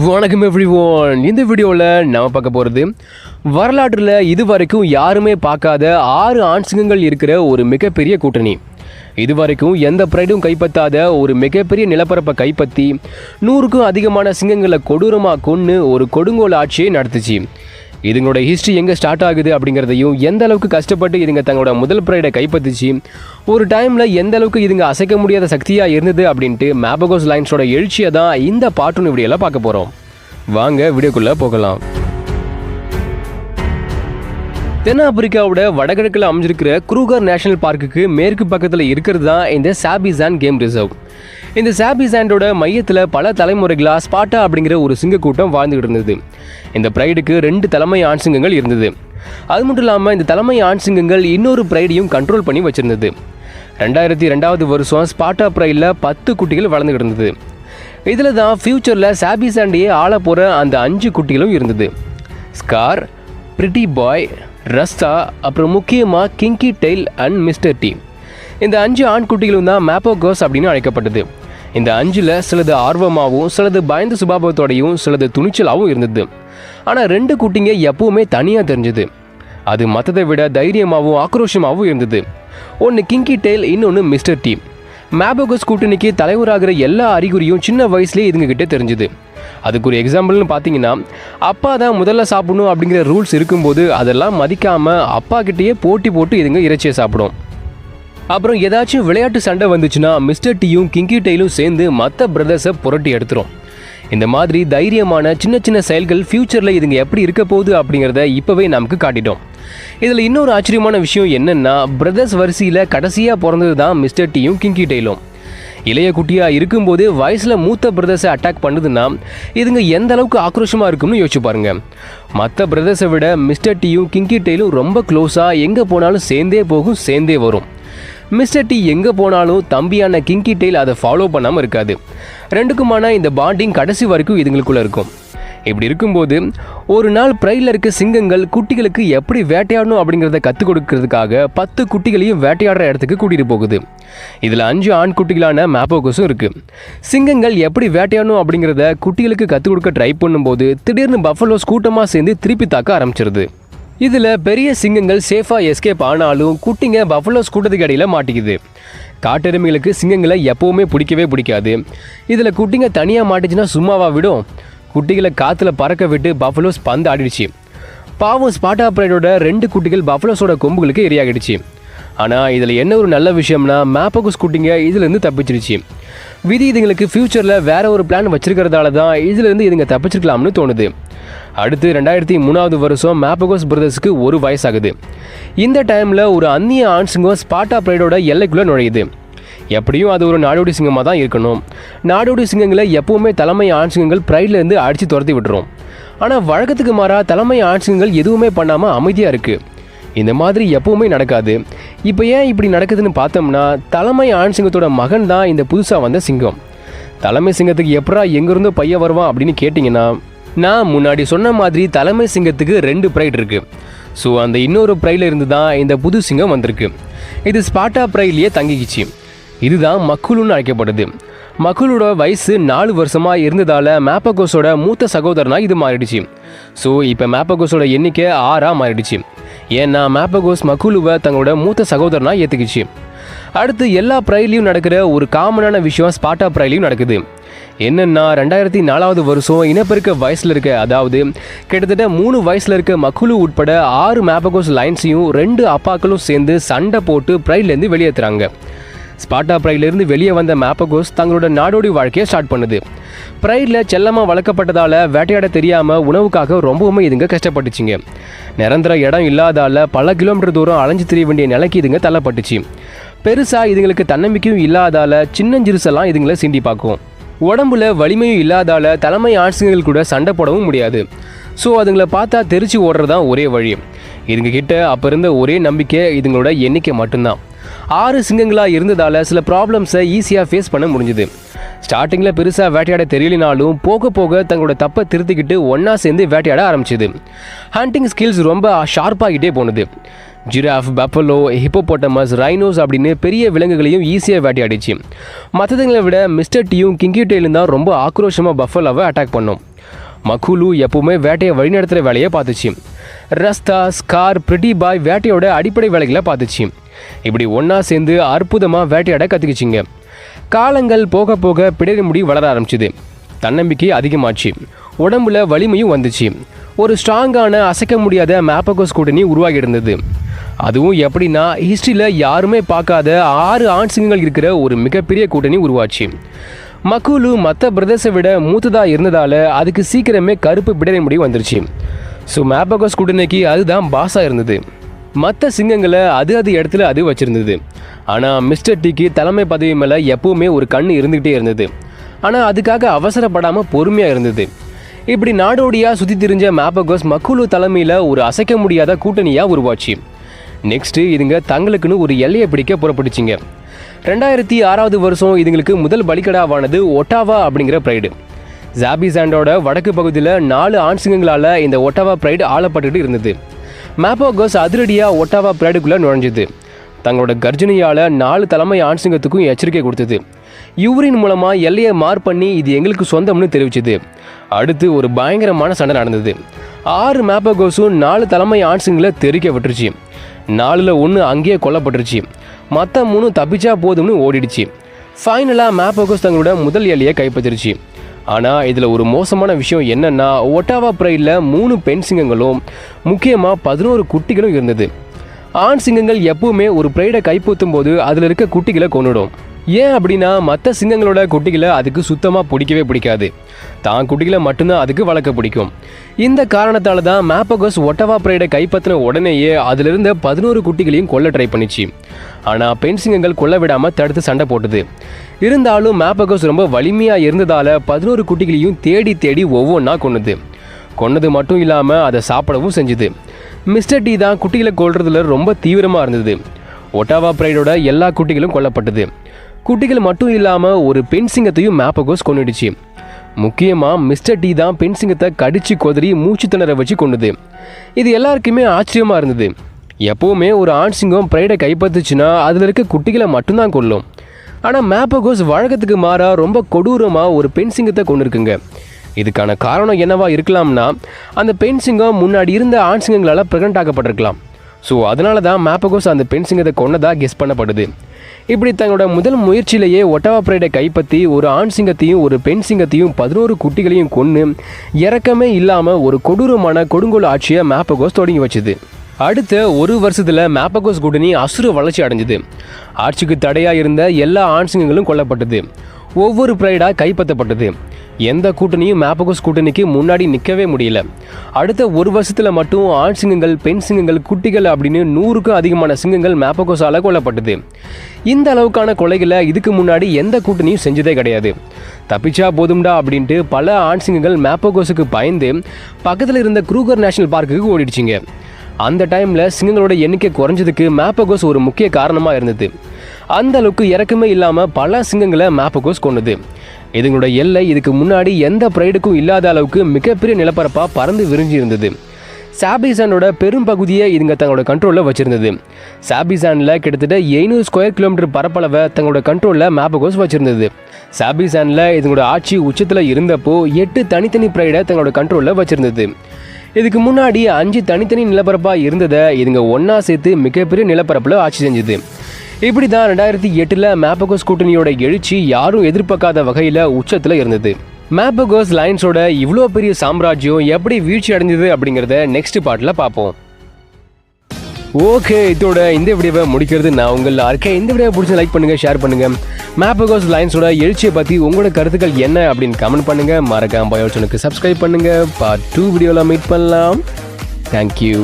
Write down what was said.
வணக்கம் எவ்ரிஒன். இந்த வீடியோவில் நம்ம பார்க்க போகிறது வரலாற்றில் இதுவரைக்கும் யாருமே பார்க்காத 6 ஆண் சிங்கங்கள் இருக்கிற ஒரு மிகப்பெரிய கூட்டணி. இதுவரைக்கும் எந்த பிரைடும் கைப்பற்றாத ஒரு மிகப்பெரிய நிலப்பரப்பை கைப்பற்றி 100க்கும் அதிகமான சிங்கங்களை கொடூரமாக கொன்று ஒரு கொடுங்கோல் ஆட்சியை நடத்துச்சு. இதுங்களோட ஹிஸ்ட்ரி எங்கே ஸ்டார்ட் ஆகுது அப்படிங்கிறதையும் எந்த அளவுக்கு கஷ்டப்பட்டு இதுங்க தங்களோட முதல் பிரைடை கைப்பற்றிச்சு, ஒரு டைமில் எந்த அளவுக்கு இதுங்க அசைக்க முடியாத சக்தியாக இருந்தது அப்படின்ட்டு மேபகோஸ் லைன்ஸோட எழுச்சியை தான் இந்த பார்ட் 1 வீடியோவில் பார்க்க போகிறோம். வாங்க வீடியோக்குள்ளே போகலாம். தென்னாப்பிரிக்காவோட வடகிழக்கில் அமைஞ்சிருக்கிற க்ரூகர் நேஷனல் பார்க்குக்கு மேற்கு பக்கத்தில் இருக்கிறது தான் இந்த சாபிசாண்ட் கேம் ரிசர்வ். இந்த சாபிசாண்டோட மையத்தில் பல தலைமுறைகளாக ஸ்பாட்டா அப்படிங்கிற ஒரு சிங்கக்கூட்டம் வாழ்ந்துகிட்டு இருந்தது. இந்த பிரைடுக்கு 2 தலைமை ஆண் சிங்கங்கள் இருந்தது. அது மட்டும் இல்லாமல் இந்த தலைமை ஆண் சிங்கங்கள் இன்னொரு பிரைடையும் கண்ட்ரோல் பண்ணி வச்சுருந்தது. 2002 வருஷம் ஸ்பாட்டா பிரைடில் 10 குட்டிகள் வளர்ந்துகிட்டு இருந்தது. இதில் தான் ஃப்யூச்சரில் சாபிசாண்டையே ஆள போகிற அந்த 5 குட்டிகளும் இருந்தது. ஸ்கார், பிரிட்டி பாய், ரஸ்தா, அப்புறம் முக்கியமாக கிங்கி டெயில் அண்ட் மிஸ்டர் டி. இந்த 5 ஆண் குட்டிகளும் தான் மேபகோஸ் அப்படின்னு அழைக்கப்பட்டது. இந்த 5ல் சிலது ஆர்வமாகவும் சிலது பயந்த சுபாவத்தோடையும் சிலது துணிச்சலாகவும் இருந்தது. ஆனால் 2 குட்டிங்க எப்பவுமே தனியாக தெரிஞ்சது. அது மற்றதை விட தைரியமாகவும் ஆக்ரோஷமாகவும் இருந்தது. ஒன்று கிங்கி டெயில், இன்னொன்று மிஸ்டர் டி. மேபகோஸ் கூட்டணிக்கு தலைவராகிற எல்லா அறிகுறியும் சின்ன வயசுலேயே இதுங்ககிட்ட தெரிஞ்சுது. அதுக்கு ஒரு எக்ஸாம்பிள்னு பார்த்தீங்கன்னா, அப்பா தான் முதல்ல சாப்பிடணும் அப்படிங்கிற ரூல்ஸ் இருக்கும்போது அதெல்லாம் மதிக்காமல் அப்பா கிட்டேயே போட்டி போட்டு இதுங்க இறைச்சியை சாப்பிடும். அப்புறம் ஏதாச்சும் விளையாட்டு சண்டை வந்துச்சுன்னா மிஸ்டர் டீயும் கிங்கி டெயிலும் சேர்ந்து மற்ற பிரதர்ஸை புரட்டி எடுத்துரும். இந்த மாதிரி தைரியமான சின்ன சின்ன செயல்கள் ஃப்யூச்சரில் இதுங்க எப்படி இருக்க போகுது அப்படிங்கிறத இப்போவே நமக்கு காட்டிட்டோம். இதில் இன்னொரு ஆச்சரியமான விஷயம் என்னென்னா, பிரதர்ஸ் வரிசையில் கடைசியாக பிறந்தது தான் மிஸ்டர் டீயும் கிங்கி டெயிலும். இளைய குட்டியாக இருக்கும்போது வயசில் மூத்த பிரதர்ஸை அட்டாக் பண்ணுதுன்னா இதுங்க எந்த அளவுக்கு ஆக்ரோஷமாக இருக்கும்னு யோசிச்சு பாருங்க. மற்ற பிரதர்ஸை விட மிஸ்டர் டீயும் கிங்கி டெயிலும் ரொம்ப க்ளோஸாக எங்கே போனாலும் சேர்ந்தே போகும், சேர்ந்தே வரும். மிஸ்டர் டி எங்கே போனாலும் தம்பியான கிங்கி டெயில் அதை ஃபாலோ பண்ணாமல் இருக்காது. 2க்குமான இந்த பாண்டிங் கடைசி வரைக்கும் இதுங்களுக்குள்ளே இருக்கும். இப்படி இருக்கும்போது ஒரு நாள் பிரைடில் இருக்க சிங்கங்கள் குட்டிகளுக்கு எப்படி வேட்டையாடணும் அப்படிங்கிறத கற்றுக் கொடுக்கறதுக்காக 10 குட்டிகளையும் வேட்டையாடுற இடத்துக்கு கூட்டிகிட்டு போகுது. இதில் 5 ஆண் குட்டிகளான மேபகோஸும் இருக்குது. சிங்கங்கள் எப்படி வேட்டையாடணும் அப்படிங்கிறத குட்டிகளுக்கு கற்றுக் கொடுக்க ட்ரை பண்ணும்போது திடீர்னு பஃபலோஸ் கூட்டமாக சேர்ந்து திருப்பி தாக்க ஆரம்பிச்சிருது. இதில் பெரிய சிங்கங்கள் சேஃபாக எஸ்கேப் ஆனாலும் குட்டிங்க பஃபலோஸ் கூட்டத்துக்கு இடையில் மாட்டிக்குது. காட்டெருமைகளுக்கு சிங்கங்களை எப்போவுமே பிடிக்காது. இதில் குட்டிங்க தனியாக மாட்டிச்சுன்னா சும்மாவா விடும்? குட்டிகளை காற்றுல பறக்க விட்டு பஃபலோஸ் பந்து ஆடிடுச்சு. பாவம் ஸ்பாட்டா பிரைடோட 2 குட்டிகள் பஃபலோஸோட கொம்புகளுக்கு எரியாகிடுச்சு. ஆனால் இதில் என்ன ஒரு நல்ல விஷயம்னா, மேபகோஸ் குட்டிங்க இதிலேருந்து தப்பிச்சிருச்சு. விதி இதுங்களுக்கு ஃப்யூச்சரில் வேற ஒரு பிளான் வச்சிருக்கிறதால தான் இதிலேருந்து இதுங்க தப்பிச்சிருக்கலாம்னு தோணுது. அடுத்து 2003 வருஷம் மேபகோஸ் பிரதர்ஸுக்கு 1 வயசாகுது. இந்த டைமில் ஒரு அந்நிய ஆண் சிங்கம் ஸ்பாட்டா பிரைடோட எல்லைக்குள்ளே நுழையுது. எப்படியும் அது ஒரு நாடோடி சிங்கமாக தான் இருக்கணும். நாடோடி சிங்கங்களை எப்போவுமே தலைமை ஆண் சிங்கங்கள் பிரைட்லேருந்து அடித்து துரத்தி விட்டுரும். ஆனால் வழக்கத்துக்கு மாறாக தலைமை ஆண் சிங்கங்கள் எதுவுமே பண்ணாமல் அமைதியாக இருக்குது. இந்த மாதிரி எப்போவுமே நடக்காது. இப்போ ஏன் இப்படி நடக்குதுன்னு பார்த்தோம்னா, தலைமை ஆண் சிங்கத்தோட மகன் தான் இந்த புதுசாக வந்த சிங்கம். தலைமை சிங்கத்துக்கு எப்படா எங்கேருந்தோ பையன் வருவான் அப்படின்னு கேட்டிங்கன்னா, நான் முன்னாடி சொன்ன மாதிரி தலைமை சிங்கத்துக்கு 2 பிரைட் இருக்குது. ஸோ அந்த இன்னொரு பிரைடில் இருந்து தான் இந்த புது சிங்கம் வந்திருக்கு. இது ஸ்பாட்டா பிரைட்லேயே தங்கிக்கிச்சு. இதுதான் மக்குலுன்னு அழைக்கப்படுது. மக்குலோட வயசு 4 வருஷமாக இருந்ததால் மேபகோஸோட மூத்த சகோதரனாக இது மாறிடுச்சு. ஸோ இப்போ மேபகோஸோட எண்ணிக்கை 6ஆக மாறிடுச்சு. ஏன்னா மேபகோஸ் மக்குலுவை தங்களோட மூத்த சகோதரனாக ஏற்றுக்கிச்சு. அடுத்து எல்லா பிரைட்லையும் நடக்கிற ஒரு காமனான விஷயம் ஸ்பாட்டா பிரைட்லையும் நடக்குது. என்னென்னா, 2004 வருஷம் இனப்பெருக்க வயசில் இருக்க, அதாவது கிட்டத்தட்ட 3 வயசில் இருக்க மக்குலு உட்பட 6 மேபகோஸ் லைன்ஸையும் 2 அப்பாக்களும் சேர்ந்து சண்டை போட்டு பிரைட்லேருந்து வெளியேற்றுறாங்க. ஸ்பாட்டா பிரைட்லேருந்து வெளியே வந்த மேபகோஸ் தங்களோட நாடோடி வாழ்க்கையை ஸ்டார்ட் பண்ணுது. பிரைடில் செல்லமாக வளர்க்கப்பட்டதால் வேட்டையாட தெரியாமல் உணவுக்காக ரொம்பவுமே இதுங்க கஷ்டப்பட்டுச்சுங்க. நிரந்தர இடம் இல்லாதால் பல கிலோமீட்டர் தூரம் அலைஞ்சு திரிய வேண்டிய நிலைக்கு இதுங்க தள்ளப்பட்டுச்சு. பெருசாக இதுங்களுக்கு தன்னம்பிக்கையும் இல்லாதால் சின்னஞ்சிறுசெல்லாம் இதுங்களை சீண்டி பார்க்கும். உடம்புல வலிமையும் இல்லாதால் தலைமை ஆண்சிங்கங்கள் கூட சண்டை போடவும் முடியாது. ஸோ அதுங்களை பார்த்தா தெரிச்சு ஓடுறது தான் ஒரே வழி. இதுங்க கிட்ட அப்போ இருந்த ஒரே நம்பிக்கை இதுங்களோட எண்ணிக்கை மட்டும்தான். 6 சிங்கங்களாக இருந்ததால் சில ப்ராப்ளம்ஸை ஈஸியாக ஃபேஸ் பண்ண முடிஞ்சுது. ஸ்டார்டிங்கில் பெருசாக வேட்டையாட தெரியலினாலும் போக போக தங்களோட தப்பை திருத்திக்கிட்டு ஒன்றா சேர்ந்து வேட்டையாட ஆரம்பிச்சுது. ஹண்டிங் ஸ்கில்ஸ் ரொம்ப ஷார்ப்பாகிட்டே போனது. ஜிராஃப், பஃபலோ, ஹிப்போபோட்டமஸ், ரைனோஸ் அப்படின்னு பெரிய விலங்குகளையும் ஈஸியாக வேட்டையாடிச்சு. மற்றதுங்களை விட மிஸ்டர் டீயும் கிங்கி டெயிலும் தான் ரொம்ப ஆக்ரோஷமாக பஃபலோவை அட்டாக் பண்ணோம். மக்குலு எப்பவுமே வேட்டையை வழிநடத்துகிற வேலையை பார்த்துச்சு. ரஸ்தா, ஸ்கார், பிரிட்டி பாய் வேட்டையோட அடிப்படை வேலைகளை பார்த்துச்சு. இப்படி ஒன்றா சேர்ந்து அற்புதமாக வேட்டையாட கற்றுக்கிச்சிங்க. காலங்கள் போக போக பிடரி முடி வளர ஆரம்பிச்சுது. தன்னம்பிக்கை அதிகமாச்சு. உடம்புல வலிமையும் வந்துச்சு. ஒரு ஸ்ட்ராங்கான அசைக்க முடியாத மேப்பகோஸ் கூட்டணி உருவாகி இருந்தது. அதுவும் எப்படின்னா ஹிஸ்ட்ரியில் யாருமே பார்க்காத 6 ஆண் சிங்கங்கள் இருக்கிற ஒரு மிகப்பெரிய கூட்டணி உருவாச்சு. மக்குலு மற்ற பிரதர்ஸை விட மூத்ததாக இருந்ததால் அதுக்கு சீக்கிரமே கருப்பு பிடரி முடி வந்துருச்சு. ஸோ மேப்பகோஸ் கூட்டணிக்கு அதுதான் பாஸாக இருந்தது. மற்ற சிங்கங்களை அது இடத்துல அது வச்சுருந்தது. ஆனால் மிஸ்டர் டீக்கு தலைமை பதவி மேலே எப்பவுமே ஒரு கண் இருந்துக்கிட்டே இருந்தது. ஆனால் அதுக்காக அவசரப்படாமல் பொறுமையாக இருந்தது. இப்படி நாடோடியாக சுற்றி திரிஞ்ச மேப்பகோஸ் மக்குலு தலைமையில் ஒரு அசைக்க முடியாத கூட்டணியாக உருவாச்சு. நெக்ஸ்ட்டு இதுங்க தங்களுக்குன்னு ஒரு எல்லையை பிடிக்க புறப்பட்டுச்சிங்க. 2006 வருஷம் இதுங்களுக்கு முதல் பலிக்கடாவானது ஒட்டாவா அப்படிங்கிற ப்ரைடு. சாபிசாண்டோட வடக்கு பகுதியில் 4 ஆண் சிங்கங்களால் இந்த ஒட்டாவா ப்ரைடு ஆளப்பட்டுட்டு இருந்தது. மேப்பகோஸ் அதிரடியாக ஒட்டாவா ப்ரைடுக்குள்ளே நுழைஞ்சுது. தங்களோட கர்ஜனையால் 4 தலைமை ஆண் சிங்கத்துக்கும் எச்சரிக்கை கொடுத்தது. யூரின் மூலமாக எல்லையை மார்க் பண்ணி இது எங்களுக்கு சொந்தம்னு தெரிவிச்சது. அடுத்து ஒரு பயங்கரமான சண்டை நடந்தது. 6 மேப்பகோஸும் 4 தலைமை ஆண் சிங்கங்களை தெரிக்க விட்டுருச்சு. 4ல் 1 அங்கேயே கொல்லப்பட்டுருச்சு. மற்ற 3 தப்பிச்சா போதும்னு ஓடிடுச்சு. ஃபைனலாக மேப்பகோஸ் தங்களோட முதல் எல்லையை கைப்பற்றிருச்சு. ஆனால் இதில் ஒரு மோசமான விஷயம் என்னென்னா ஒட்டாவா ப்ரைடில் 3 பெண் சிங்கங்களும் முக்கியமாக 11 குட்டிகளும் இருந்தது. ஆண் சிங்கங்கள் எப்பவுமே ஒரு ப்ரைடை கைப்பற்றும் போது அதில் இருக்க குட்டிகளை கொன்னுடும். ஏன் அப்படின்னா மற்ற சிங்கங்களோட குட்டிகளை அதுக்கு சுத்தமாக பிடிக்கவே பிடிக்காது. தான் குட்டிகளை மட்டும்தான் அதுக்கு வளர்க்க பிடிக்கும். இந்த காரணத்தால் தான் மேப்பகோஸ் ஒட்டாவா ப்ரைடை கைப்பற்றின உடனேயே அதிலிருந்த 11 குட்டிகளையும் கொல்ல ட்ரை பண்ணிச்சு. ஆனால் பெண் சிங்கங்கள் கொல்ல விடாமல் தடுத்து சண்டை போட்டுது. இருந்தாலும் மேப்பகோஸ் ரொம்ப வலிமையாக இருந்ததால் 11 குட்டிகளையும் தேடி தேடி ஒவ்வொன்றா கொன்னது மட்டும் இல்லாமல் அதை சாப்பிடவும் செஞ்சுது. மிஸ்டர் டீ தான் குட்டிகளை கொல்றதுல ரொம்ப தீவிரமாக இருந்தது. ஒட்டாவா ப்ரைடோட எல்லா குட்டிகளும் கொல்லப்பட்டது. குட்டிகள் மட்டும் இல்லாமல் ஒரு பெண் சிங்கத்தையும் மேப்பகோஸ் கொன்னுடுச்சு. முக்கியமாக மிஸ்டர் டீ தான் பெண் சிங்கத்தை கடிச்சு கொதறி மூச்சு திணற வச்சு கொன்னுது. இது எல்லாருக்குமே ஆச்சரியமாக இருந்தது. எப்போவுமே ஒரு ஆண் சிங்கம் ப்ரைடை கைப்பற்றுச்சுன்னா அதில் இருக்க குட்டிகளை மட்டும்தான் கொல்லும். ஆனால் மேப்பகோஸ் வழக்கத்துக்கு மாறாக ரொம்ப கொடூரமாக ஒரு பெண் சிங்கத்தை கொண்டிருக்குங்க. இதுக்கான காரணம் என்னவா இருக்கலாம்னா அந்த பெண் சிங்கம் முன்னாடி இருந்த ஆண் சிங்கங்களால் ப்ரெக்னென்ட் ஆக்கப்பட்டிருக்கலாம். ஸோ அதனால தான் மேப்பகோஸ் அந்த பெண் சிங்கத்தை கொன்னதாக கெஸ் பண்ணப்படுது. இப்படி தங்களோட முதல் முயற்சியிலேயே ஒட்டாவா ப்ரைடை கைப்பற்றி ஒரு ஆண் சிங்கத்தையும் ஒரு பெண் சிங்கத்தையும் 11 குட்டிகளையும் கொன்று இறக்கமே இல்லாமல் ஒரு கொடூரமான கொடுங்கோல் ஆட்சியை மேப்பகோஸ் தொடங்கி வச்சுது. அடுத்த 1 வருஷத்தில் மேப்பகோஸ் கூட்டணி அசுர வளர்ச்சி அடைஞ்சுது. ஆட்சிக்கு தடையாக இருந்த எல்லா ஆண் சிங்கங்களும் கொல்லப்பட்டது. ஒவ்வொரு ப்ரைடாக கைப்பற்றப்பட்டது. எந்த கூட்டணியும் மேப்பகோஸ் கூட்டணிக்கு முன்னாடி நிற்கவே முடியல. அடுத்த 1 வருஷத்தில் மட்டும் ஆண் சிங்கங்கள், பெண் சிங்கங்கள், குட்டிகள் அப்படின்னு 100க்கும் அதிகமான சிங்கங்கள் மேப்பகோஸால் கொல்லப்பட்டது. இந்த அளவுக்கான கொலைகளை இதுக்கு முன்னாடி எந்த கூட்டணியும் செஞ்சதே கிடையாது. தப்பிச்சா போதும்டா அப்படின்ட்டு பல ஆண் சிங்கங்கள் மேப்பகோஸுக்கு பயந்து பக்கத்தில் இருந்த க்ரூகர் நேஷனல் பார்க்குக்கு ஓடிடுச்சிங்க. அந்த டைமில் சிங்கங்களோட எண்ணிக்கை குறைஞ்சதுக்கு மேப்பகோஸ் ஒரு முக்கிய காரணமாக இருந்தது. அந்த அளவுக்கு இறக்கமே இல்லாமல் பல சிங்கங்களை மேப்பகோஸ் கொன்னுது. இதுங்களோட எல்லை இதுக்கு முன்னாடி எந்த ப்ரைடுக்கும் இல்லாத அளவுக்கு மிகப்பெரிய நிலப்பரப்பாக பறந்து விரிஞ்சு இருந்தது. சாபிசானோட பெரும் பகுதியை இதுங்க தங்களோட கண்ட்ரோலில் வச்சுருந்தது. சாபிசானில் கிட்டத்தட்ட 700 ஸ்கொயர் கிலோமீட்டர் பரப்பளவை தங்களோட கண்ட்ரோலில் மேப்பகோஸ் வச்சுருந்தது. சாபிசானில் இதுங்களோட ஆட்சி உச்சத்தில் இருந்தப்போ 8 தனித்தனி ப்ரைடை தங்களோட கண்ட்ரோலில் வச்சுருந்தது. இதுக்கு முன்னாடி 5 தனித்தனி நிலப்பரப்பாக இருந்ததை இதுங்க ஒன்றா சேர்த்து மிகப்பெரிய நிலப்பரப்பில் ஆட்சி செஞ்சுது. இப்படி தான் 2008 மேப்பகோஸ் கூட்டணியோட எழுச்சி யாரும் எதிர்பார்க்காத வகையில் உச்சத்தில் இருந்தது. மேப்பகோஸ் லைன்ஸோட இவ்வளோ பெரிய சாம்ராஜ்யம் எப்படி வீழ்ச்சி அடைஞ்சது அப்படிங்கிறத நெக்ஸ்ட் பார்ட்டில் பார்ப்போம். ஓகே, இதோட இந்த வீடியோவை முடிக்கிறது நான் உங்கள் இருக்கேன். இந்த வீடியோ பிடிச்சி லைக் பண்ணுங்கள், ஷேர் பண்ணுங்கள். மேப்பகோஸ் லைன்ஸோட எழுச்சியை பற்றி உங்களோட கருத்துக்கள் என்ன அப்படின்னு கமெண்ட் பண்ணுங்கள். மறக்காம பயோசனுக்கு சப்ஸ்கிரைப் பண்ணுங்கள். பார்ட் 2 வீடியோவில் மீட் பண்ணலாம். தேங்க்யூ.